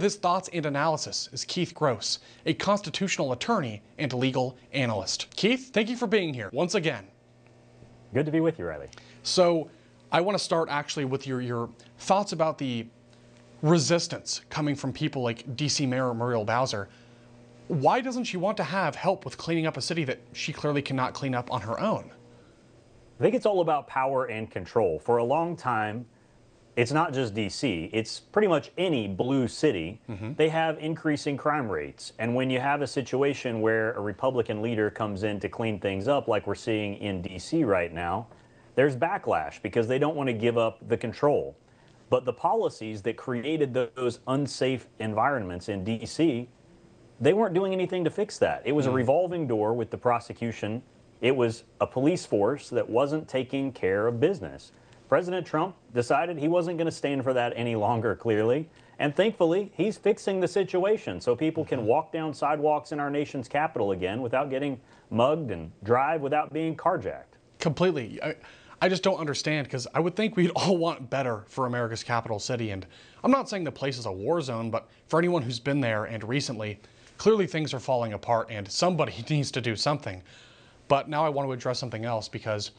His thoughts and analysis is Keith Gross, a constitutional attorney and legal analyst. Keith, thank you for being here once again. Good to be with you, Riley. So I want to start actually with your thoughts about the resistance coming from people like DC Mayor Muriel Bowser. Why doesn't she want to have help with cleaning up a city that she clearly cannot clean up on her own? I think it's all about power and control. For a long time, it's not just DC, it's pretty much any blue city. They have increasing crime rates. And when you have a situation where a Republican leader comes in to clean things up, like we're seeing in DC right now, there's backlash because they don't want to give up the control. But the policies that created those unsafe environments in DC, they weren't doing anything to fix that. It was a revolving door with the prosecution. It was a police force that wasn't taking care of business. President Trump decided he wasn't going to stand for that any longer, clearly. And thankfully, he's fixing the situation so people can walk down sidewalks in our nation's capital again without getting mugged and drive without being carjacked. Completely. I just don't understand, because I would think we'd all want better for America's capital city. And I'm not saying the place is a war zone, but for anyone who's been there and recently, clearly things are falling apart and somebody needs to do something. But now I want to address something else, because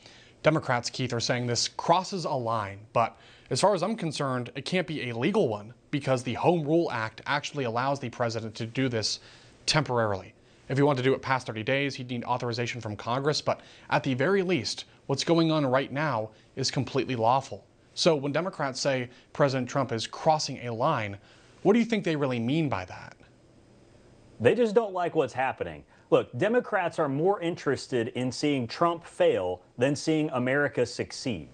Democrats, Keith, are saying this crosses a line, but as far as I'm concerned, it can't be a legal one because the Home Rule Act actually allows the president to do this temporarily. If he wanted to do it past 30 days, he'd need authorization from Congress, but at the very least, what's going on right now is completely lawful. So when Democrats say President Trump is crossing a line, what do you think they really mean by that? They just don't like what's happening. Look, Democrats are more interested in seeing Trump fail than seeing America succeed.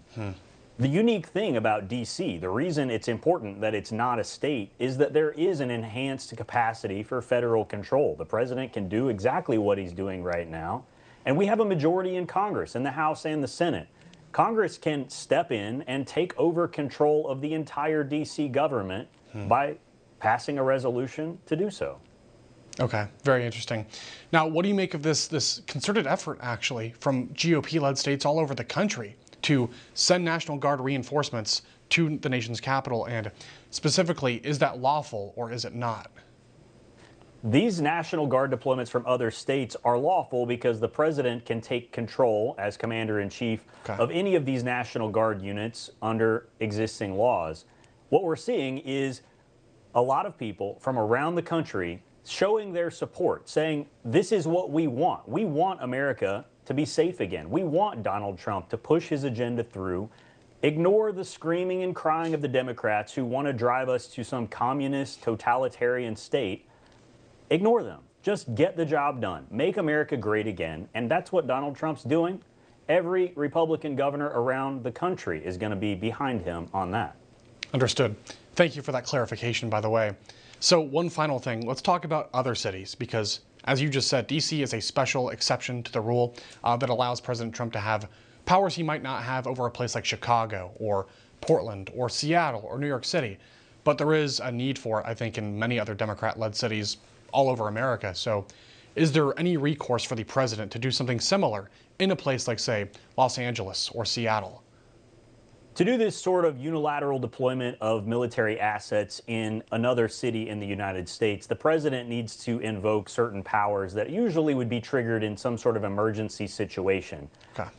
The unique thing about D.C., the reason it's important that it's not a state, is that there is an enhanced capacity for federal control. The president can do exactly what he's doing right now, and we have a majority in Congress, in the House and the Senate. Congress can step in and take over control of the entire D.C. government by passing a resolution to do so. Okay, very interesting. Now, what do you make of this concerted effort, actually, from GOP-led states all over the country to send National Guard reinforcements to the nation's capital? And specifically, is that lawful or is it not? These National Guard deployments from other states are lawful because the president can take control as commander-in-chief of any of these National Guard units under existing laws. What we're seeing is a lot of people from around the country showing their support, saying this is what we want. We want America to be safe again. We want Donald Trump to push his agenda through. Ignore the screaming and crying of the Democrats who want to drive us to some communist, totalitarian state. Ignore them. Just get the job done. Make America great again. And that's what Donald Trump's doing. Every Republican governor around the country is going to be behind him on that. Understood. Thank you for that clarification, by the way. So one final thing, let's talk about other cities, because as you just said, DC is a special exception to the rule that allows President Trump to have powers he might not have over a place like Chicago or Portland or Seattle or New York City. But there is a need for it, I think, in many other Democrat-led cities all over America. So is there any recourse for the president to do something similar in a place like, say, Los Angeles or Seattle? To do this sort of unilateral deployment of military assets in another city in the United States, the president needs to invoke certain powers that usually would be triggered in some sort of emergency situation.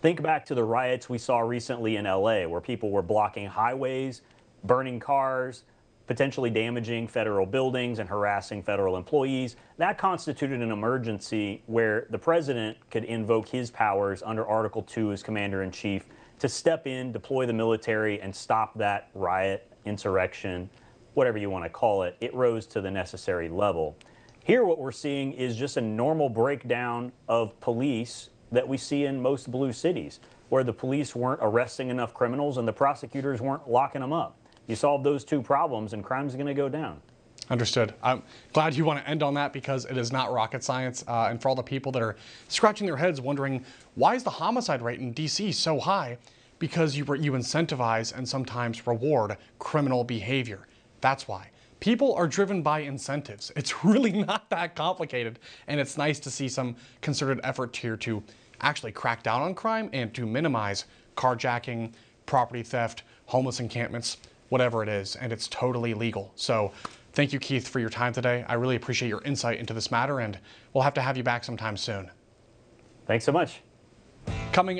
Think back to the riots we saw recently in LA, where people were blocking highways, burning cars, potentially damaging federal buildings and harassing federal employees. That constituted an emergency where the president could invoke his powers under Article 2 as commander-in-chief to step in, deploy the military, and stop that riot, insurrection, whatever you want to call it. It rose to the necessary level. Here what we're seeing is just a normal breakdown of police that we see in most blue cities, where the police weren't arresting enough criminals and the prosecutors weren't locking them up. You solve those two problems and crime's going to go down. Understood. I'm glad you want to end on that, because it is not rocket science. And for all the people that are scratching their heads wondering, why is the homicide rate in DC so high? Because you incentivize and sometimes reward criminal behavior. That's why. People are driven by incentives. It's really not that complicated. And it's nice to see some concerted effort here to actually crack down on crime and to minimize carjacking, property theft, homeless encampments, whatever it is. And it's totally legal. So Thank you, Keith, for your time today. I really appreciate your insight into this matter, and we'll have to have you back sometime soon. Thanks so much.